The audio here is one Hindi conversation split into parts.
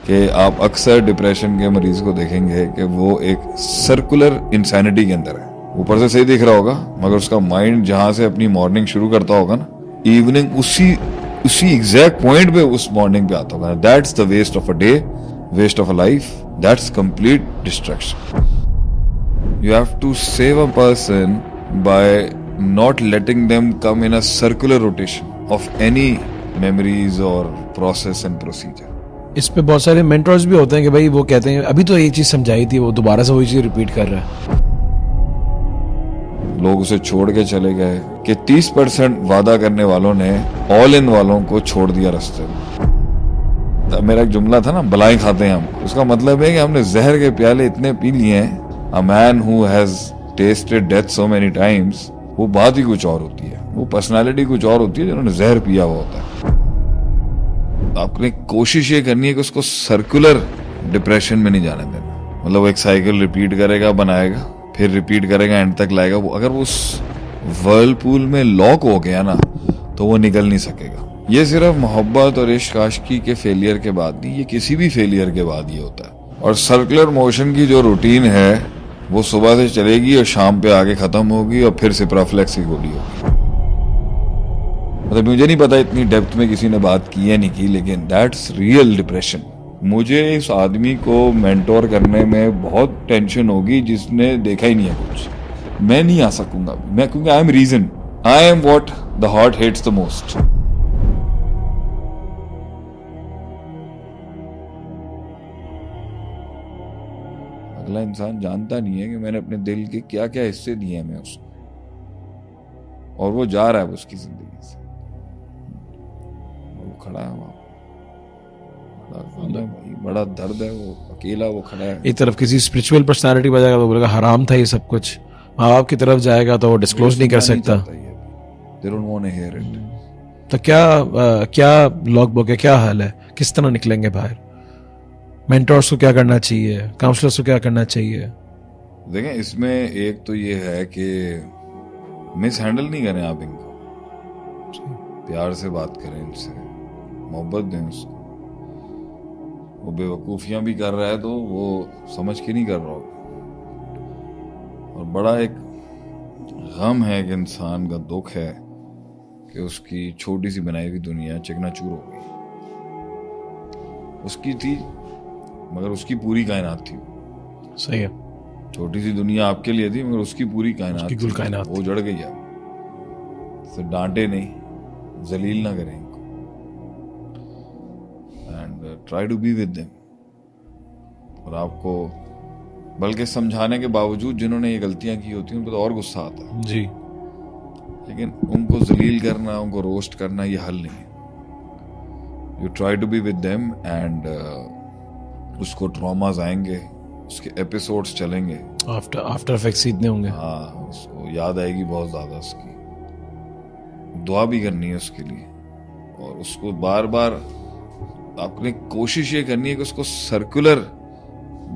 कि आप अक्सर डिप्रेशन के मरीज को देखेंगे कि वो एक सर्कुलर इंसैनिटी के अंदर है। ऊपर से सही दिख रहा होगा मगर उसका माइंड जहां से अपनी मॉर्निंग शुरू करता होगा ना, इवनिंग उसी एग्जैक्ट पॉइंट पे उस मॉर्निंग पे आता होगा। That's the waste of a day, waste of a life, that's complete distraction. You have to save a person by not letting them come in a circular rotation of any memories or process and procedure. इस पे बहुत सारे मेंटर्स भी होते हैं कि भाई वो कहते हैं अभी तो ये चीज समझाई थी, वो दोबारा से वही चीज रिपीट कर रहा है। लोग उसे छोड़ के चले गए कि 30% वादा करने वालों ने ऑल इन वालों को छोड़ दिया रास्ते में। मेरा एक जुमला था ना, बलाएं खाते हैं हम, उसका मतलब है कि हमने जहर के प्याले इतने पी लिए हैं। A man who has tasted death so many times, वो बात ही कुछ और होती है, वो पर्सनालिटी कुछ और होती है जिन्होंने जहर पिया हुआ होता है। आपने कोशिश ये करनी है कि उसको सर्कुलर डिप्रेशन में नहीं जाने देना। मतलब एक साइकिल रिपीट करेगा, बनाएगा, फिर रिपीट करेगा, एंड तक लाएगा। वो अगर वो उस वर्लपूल में लॉक हो गया ना तो वो निकल नहीं सकेगा। ये सिर्फ मोहब्बत और इश्क आशिकी के फेलियर के बाद नहीं, ये किसी भी फेलियर के बाद ये होता है। और सर्कुलर मोशन की जो रूटीन है वो सुबह से चलेगी और शाम पे आगे खत्म होगी और फिर सिप्राफ्लेक्स की गोली होगी। मतलब मुझे नहीं पता इतनी डेप्थ में किसी ने बात की है नहीं की, लेकिन दैट्स रियल डिप्रेशन। मुझे इस आदमी को मेंटोर करने में बहुत टेंशन होगी जिसने देखा ही नहीं है कुछ। मैं नहीं आ सकूंगा मैं, क्योंकि I am reason, I am what the heart hates the most. अगला इंसान जानता नहीं है कि मैंने अपने दिल के क्या क्या हिस्से दिए हैं मैं उसको, और वो जा रहा है उसकी जिंदगी से। वो खड़ा है वहां, बड़ा दर्द है, वो अकेला वो खड़ा है। एक तरफ किसी स्पिरिचुअल पर्सनालिटी बजाएगा तो बोलेगा हराम था ये सब कुछ, माँ बाप की तरफ जाएगा तो वो डिस्क्लोज नहीं कर सकता। They don't want to hear it. तो क्या लॉग बुक है, क्या हाल है, किस तरह निकलेंगे बाहर? मेंटर्स को क्या करना चाहिए, काउंसलर्स को क्या करना चाहिए? देखें, इसमें एक तो ये है कि मिस हैंडल नहीं करें आप इनको, प्यार से बात करें इनसे, मोहब्बत दें उसको। वो बेवकूफियां भी कर रहा है तो वो समझ के नहीं कर रहा होगा। और बड़ा एक गम है कि इंसान का दुख है कि उसकी छोटी सी बनाई हुई दुनिया चिकनाचूर हो गई। उसकी थी मगर उसकी पूरी कायनात थी। सही है। छोटी सी दुनिया आपके लिए थी मगर उसकी पूरी कायनात उसकी कुल कायनात वो जड़ गई है। तो डांटे नहीं, जलील ना करें इनको, and try to be with them. और आपको बल्कि समझाने के बावजूद जिन्होंने ये गलतियां की होती हैं उनको तो और गुस्सा आता है जी। लेकिन उनको जलील करना, उनको रोस्ट करना ये हल नहीं है। You try to be with them and उसको ट्रॉमास आएंगे, उसके एपिसोड्स चलेंगे, आफ्टर इफेक्ट्स इतने होंगे। हाँ, उसको याद आएगी बहुत ज्यादा, उसकी दुआ भी करनी है उसके लिए। और उसको बार बार आपने कोशिश ये करनी है कि उसको सर्कुलर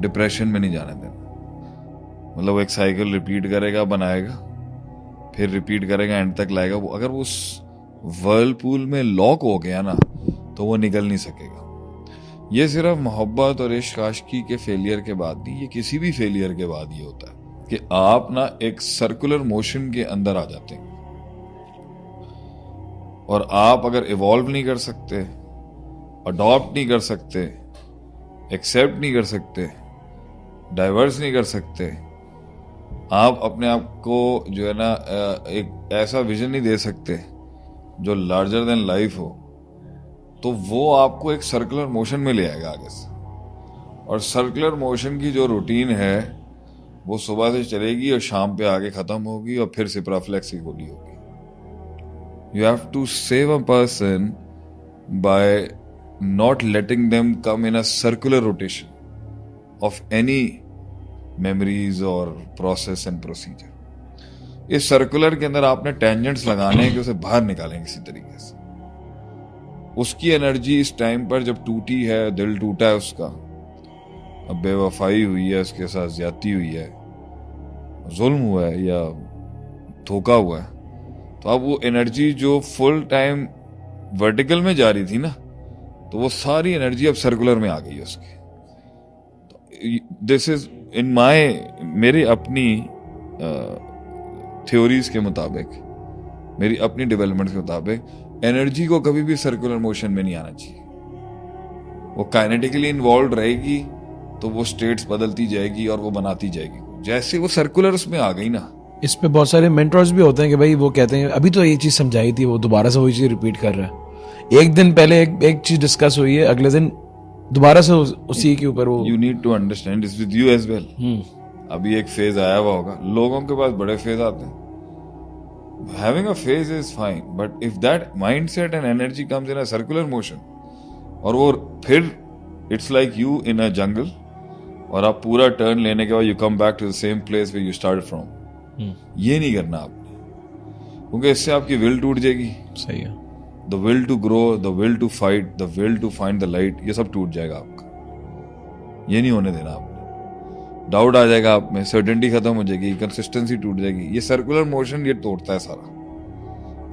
डिप्रेशन में नहीं जाने देना। मतलब एक साइकिल रिपीट करेगा, बनाएगा, फिर रिपीट करेगा, एंड तक लाएगा। वो अगर वो उस वर्लपूल में लॉक हो गया ना तो वो निकल नहीं सकेगा। ये सिर्फ मोहब्बत और इश्क आशिकी के फेलियर के बाद नहीं, ये किसी भी फेलियर के बाद ये होता है कि आप ना एक सर्कुलर मोशन के अंदर आ जाते हैं। और आप अगर इवॉल्व नहीं कर सकते, अडॉप्ट नहीं कर सकते, एक्सेप्ट नहीं कर सकते, डाइवर्स नहीं कर सकते, आप अपने आप को जो है ना एक ऐसा विजन नहीं दे सकते जो लार्जर देन लाइफ हो, तो वो आपको एक सर्कुलर मोशन में ले आएगा आगे से। और सर्कुलर मोशन की जो रूटीन है वो सुबह से चलेगी और शाम पे आगे खत्म होगी और फिर सिप्राफ्लेक्स की गोली होगी। You have to save a person by not letting them come in a circular rotation of any memories और प्रोसेस एंड प्रोसीजर। इस सर्कुलर के अंदर आपने टेंजेंट्स लगाने हैं कि उसे बाहर निकालें किसी तरीके से। उसकी एनर्जी इस टाइम पर जब टूटी है, दिल टूटा है उसका, अब बेवफाई हुई है, उसके साथ ज्यादती हुई है, जुल्म हुआ है या धोखा हुआ है, तो अब वो एनर्जी जो फुल टाइम वर्टिकल में जा रही थी ना, तो वो सारी एनर्जी अब सर्कुलर में आ गई है उसकी। तो दिस इज इन मेरी अपनी थ्योरीज के मुताबिक, मेरी अपनी डेवलपमेंट के मुताबिक एनर्जी को कभी भी सर्कुलर मोशन में नहीं आना चाहिए। वो काइनेटिकली इन्वॉल्व रहेगी तो वो स्टेट्स बदलती जाएगी और वो बनाती जाएगी। जैसे वो सर्कुलर उसमें आ गई ना, इस पे बहुत सारे मेंटर्स भी होते हैं कि भाई वो कहते हैं अभी तो ये चीज समझाई थी, वो दोबारा से वही चीज रिपीट कर रहा है। एक दिन पहले एक चीज डिस्कस हुई है, अगले दिन दोबारा से उसी के ऊपर वो। You need to understand this with you as well. अभी एक फेज आया हुआ होगा, लोगों के पास बड़े फेज आते हैं। Having a phase is fine, but if that mindset and energy comes in a circular motion, और वो फिर it's like you in a jungle, और आप पूरा टर्न लेने के बाद you come back to the same place where you started from, ये नहीं करना आपने, क्योंकि इससे आपकी विल टूट जाएगी। सही है। The will to grow, the will to fight, the will to find the light, ये सब टूट जाएगा आपका। ये नहीं होने देना आपने। डाउट आ जाएगा आप में, सर्टेनिटी खत्म हो जाएगी, कंसिस्टेंसी टूट जाएगी। ये सर्कुलर मोशन ये तोड़ता है सारा।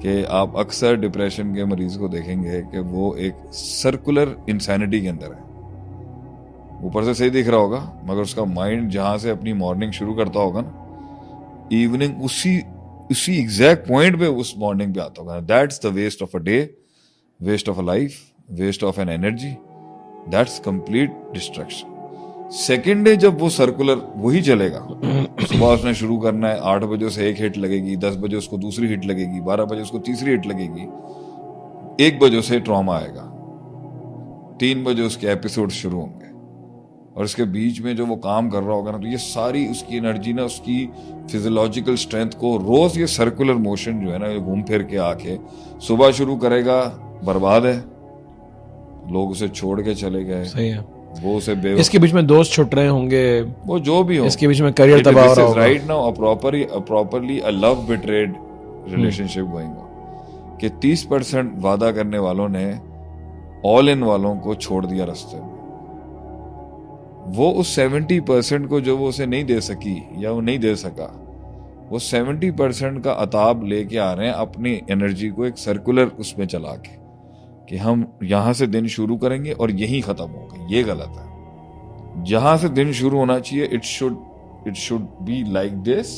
कि आप अक्सर डिप्रेशन के मरीज को देखेंगे कि वो एक सर्कुलर इंसैनिटी के अंदर है। ऊपर से सही दिख रहा होगा, मगर उसका माइंड जहां से अपनी मॉर्निंग शुरू करता होगा ना, इवनिंग उसी एग्जैक्ट पॉइंट पे उस मॉर्निंग पे आता होगा। That's the waste of a day, waste of a life, waste of an energy, that's complete destruction. Second day जब वो सर्कुलर वही चलेगा, सुबह उसने शुरू करना है, 8 बजे से एक हिट लगेगी, 10 बजे उसको दूसरी हिट लगेगी, 12 बजे उसको तीसरी हिट लगेगी, 1 बजे से ट्रॉमा आएगा, 3 बजे उसके एपिसोड शुरू होंगे, और इसके बीच में जो वो काम कर रहा होगा ना, तो ये सारी उसकी एनर्जी ना, उसकी फिजियोलॉजिकल स्ट्रेंथ को रोज ये सर्कुलर मोशन जो है ना, घूम फिर के आके सुबह शुरू करेगा, बर्बाद है, लोग उसे छोड़ के चले गए। सही है। वो उसे इसके बीच में दोस्त छुट रहे होंगे, वो जो भी हो, इसके बीच में करियर तबाह हो रहा होगा। Right now properly a love betrayed relationship going on, कि 30% वादा करने वालों ने ऑल इन वालों को छोड़ दिया रास्ते में। वो उस 70% को जो वो उसे नहीं दे सकी या वो नहीं दे सका, वो 70% का अताब लेके आ रहे हैं अपनी एनर्जी को एक सर्कुलर उसमें चला के, कि हम यहां से दिन शुरू करेंगे और यहीं खत्म होगा। ये गलत है। जहां से दिन शुरू होना चाहिए, it should be like this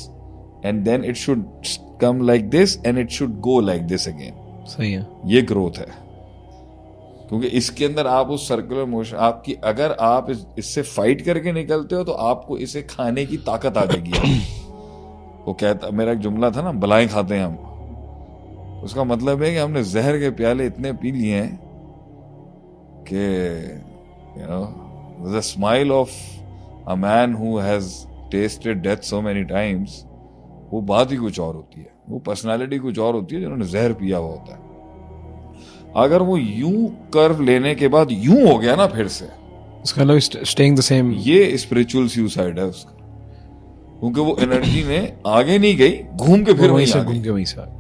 and then it should come like this and it should go like this again. सही है। ये ग्रोथ है, क्योंकि इसके अंदर आप उस सर्कुलर मोशन आपकी, अगर आप इससे फाइट करके निकलते हो तो आपको इसे खाने की ताकत आ जाएगी। वो कहता, मेरा एक जुमला था ना, बलाएं खाते हैं हम, उसका मतलब है कि हमने जहर के प्याले इतने पी लिए हैं कि you know the smile of a man who has tested death so many times, वो बात ही कुछ और होती है, वो पर्सनालिटी कुछ और होती है जिन्होंने जहर पिया हुआ होता है। अगर वो यूं कर्व लेने के बाद यूं हो गया ना फिर से, इसका मतलब स्टेइंग द सेम, ये स्पिरिचुअल सुसाइड है उसका, क्योंकि वो एनर्जी ने आगे नहीं गई, घूम के फिर वहीं से घूम के वहीं से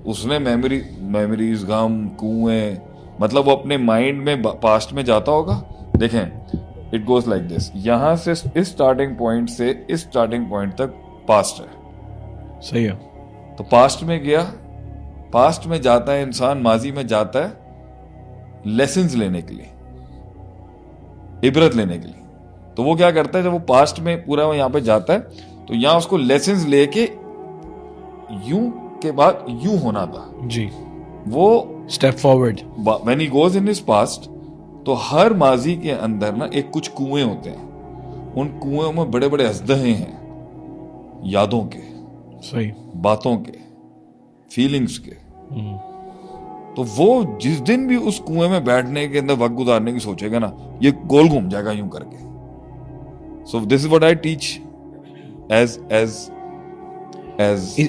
उसने मेमोरीज, गम, कुएं, मतलब वो अपने माइंड में पास्ट में जाता होगा। देखें, इट गोज लाइक दिस, यहां से इस स्टार्टिंग पॉइंट से इस स्टार्टिंग पॉइंट तक पास्ट है। सही है। तो पास्ट में गया, पास्ट में जाता है इंसान, माजी में जाता है लेसन्स लेने के लिए, इबरत लेने के लिए। तो वो क्या करता है, जब वो पास्ट में पूरा यहां पे जाता है, तो यहां उसको लेसन्स लेके यूं के बाद यूं होना था जी, वो step forward. When he goes in his past, तो हर माजी के अंदर ना एक कुछ कुएं होते हैं, उन कुएं में बड़े बड़े अजदहे हैं, यादों के, सही, बातों के, फीलिंग्स के। तो वो जिस दिन भी उस कुएं में बैठने के अंदर वक्त गुजारने की सोचेगा ना, ये गोल घूम जाएगा यूं करके। So this is what I teach as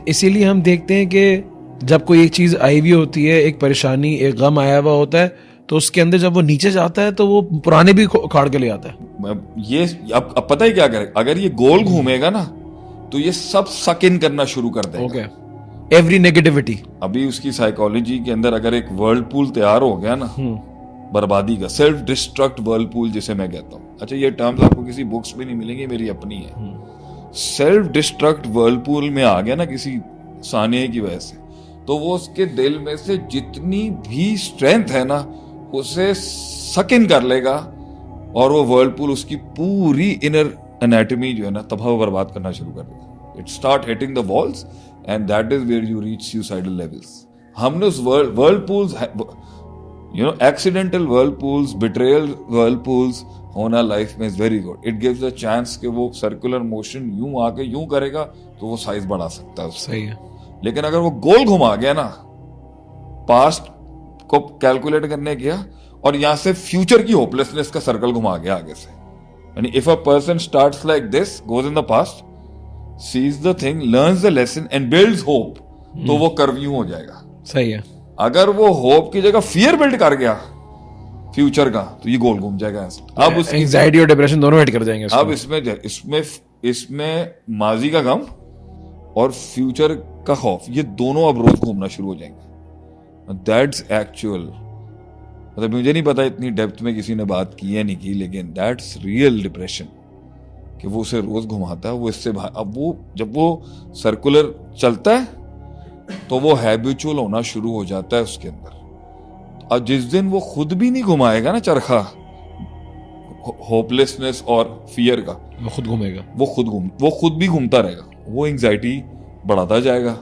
इसीलिए हम देखते हैं कि जब कोई एक चीज आई हुई होती है, एक परेशानी, एक गम आया हुआ होता है, तो उसके अंदर जब वो नीचे जाता है तो वो पुराने भी उखाड़ के ले आता है। ये अब पता है क्या करे, अगर ये गोल घूमेगा ना, तो ये सब सक इन करना शुरू कर देगा। Okay, every negativity. अभी उसकी साइकोलॉजी के अंदर अगर एक वर्लपूल तैयार हो गया ना, बर्बादी का, सेल्फ डिस्ट्रक्ट वर्लपूल जिसे मैं कहता हूँ। अच्छा, ये टर्म्स आपको किसी बुक्स में नहीं मिलेंगे, मेरी अपनी है। सेल्फ डिस्ट्रक्ट वर्लपूल में आ गया ना किसी सानिया की वजह से, तो वो उसके दिल में से जितनी भी स्ट्रेंथ है ना, उसे सक इन कर लेगा और वो वर्लपूल उसकी पूरी इनर एनाटॉमी जो है ना तबाह बर्बाद करना शुरू कर देगा. It start hitting the walls and that is where you reach suicidal levels. हमने उस वर्लपूल्स, एक्सीडेंटल वर्लपूल्स, बिट्रेयल वर्लपूल्स होना लाइफ में is very good. It gives a chance कि वो सर्कुलर मोशन यूं आके यूं करेगा तो वो साइज बढ़ा सकता है उससे. सही है. लेकिन अगर वो गोल घुमा गया ना, पास्ट को कैलकुलेट करने गया और यहां से फ्यूचर की होपलेसनेस का सर्कल घुमा गया आगे से. यानी if a person starts like this, goes in the past, sees the thing, learns the lesson and builds hope, तो वो कर्व यूं हो जाएगा. सही है. अगर वो होप की जगह फियर बिल्ड कर गया फ्यूचर का, तो ये गोल घूम जाएगा. अब उसकी एंजाइटी और डिप्रेशन दोनों हिट कर जाएंगे. अब इसमें माजी का गम और फ्यूचर का खौफ, ये दोनों अब रोज घूमना शुरू हो जाएंगे. दैट्स एक्चुअल, मतलब मुझे नहीं पता इतनी डेप्थ में किसी ने बात की है नहीं की, लेकिन दैट्स रियल डिप्रेशन कि वो उसे रोज घुमाता है. वो इससे अब वो जब वो सर्कुलर चलता है तो वो हैबिचुअल होना शुरू हो जाता है उसके अंदर. और जिस दिन वो खुद भी नहीं घुमाएगा ना चरखा होपलेसनेस और फियर का, वो खुद घूमेगा. वो खुद भी घूमता रहेगा. वो एंजाइटी बढ़ाता जाएगा.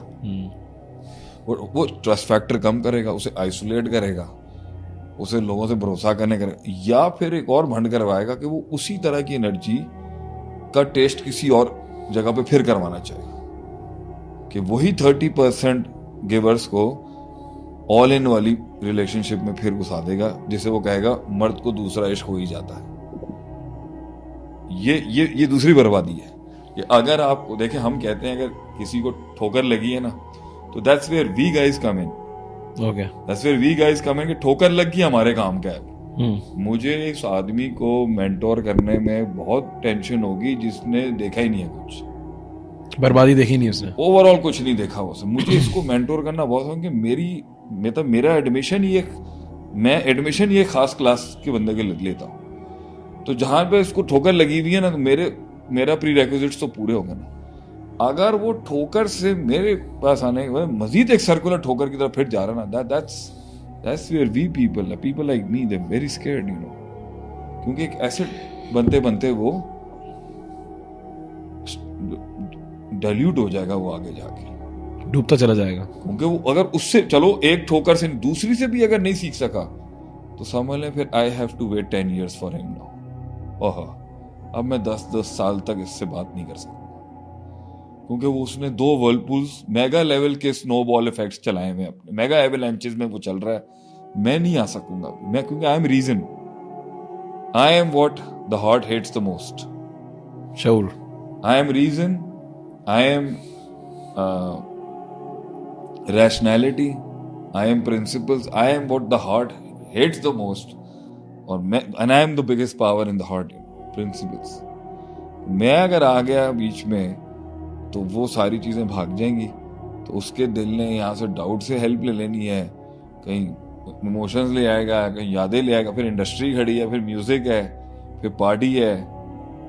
वो ट्रस्ट फैक्टर कम करेगा, उसे आइसोलेट करेगा, उसे लोगों से भरोसा करने करेगा. या फिर एक और भंड करवाएगा कि वो उसी तरह की एनर्जी का टेस्ट किसी और जगह पे फिर करवाना चाहेगा कि वही 30% गिवर्स को ऑल इन वाली रिलेशनशिप में फिर घुसा देगा, जिसे वो कहेगा मर्द को दूसरा इश्क हो ही जाता है. ये दूसरी बर्बादी है. कि अगर आपको देखें, हम कहते हैं अगर किसी को ठोकर लगी है ना, तो that's where we guys come in. Okay. That's where we guys come in कि ठोकर लग गई हमारे काम का है. मुझे इस आदमी को मेंटोर करने में बहुत टेंशन होगी जिसने देखा ही नहीं है कुछ, बर्बादी देखी नहीं उसने, ओवरऑल कुछ नहीं देखा उसने. मुझे इसको मेंटोर करना बहुत है कि मेरा एडमिशन मैं एडमिशन ही एक खास क्लास के बंदे के लेता हूँ. तो जहां पे इसको ठोकर लगी हुई है ना, तो मेरा प्री रेक्विजिट्स तो पूरे हो गए ना. अगर वो ठोकर से मेरे पास आने के बाद मजीद एक सर्कुलर ठोकर की तरफ फिर जा रहा ना, that's where we people like me, they very scared, क्योंकि एक एसिड बनते वो डाइल्यूट हो जाएगा, वो आगे जाके डूबता चला जाएगा. क्योंकि वो अगर उससे चलो एक ठोकर से दूसरी से भी अगर नहीं सीख सका, तो समझ लें फिर I have to wait 10 years for him now. Oh, अब मैं 10 साल तक इससे बात नहीं कर सकता, क्योंकि वो उसने 2 वर्लपूल्स मेगा लेवल के स्नोबॉल इफेक्ट्स चलाए हुए अपने मेगा एवलांचेस में वो चल रहा है. मैं नहीं आ सकूंगा, क्योंकि I am reason, I am what the heart hates the most. शऊर. I am reason, I am rationality, I am principles, I am what the heart hates the most, and I am the biggest power in the heart, principles. मैं अगर आ गया बीच में तो वो सारी चीजें भाग जाएंगी. तो उसके दिल ने यहाँ से डाउट से हेल्प ले लेनी है, कहीं इमोशंस ले आएगा, कहीं यादें ले आएगा, फिर इंडस्ट्री खड़ी है, फिर म्यूजिक है, फिर पार्टी है,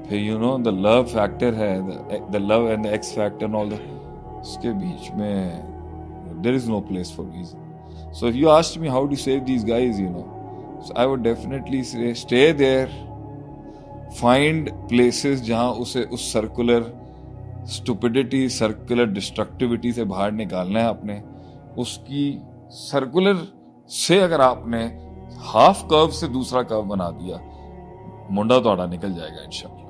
फिर द लव फैक्टर है, the love and the x factor and all the. उसके बीच में there is no place for reason. So if you asked me how to save these guys, so I would definitely say stay there, find places जहां उसे उस circular stupidity, circular destructivity से बाहर निकालना है अपने. उसकी circular से अगर आपने half curve से दूसरा curve बना दिया, मुंडा तोड़ा निकल जाएगा इंशाल्लाह.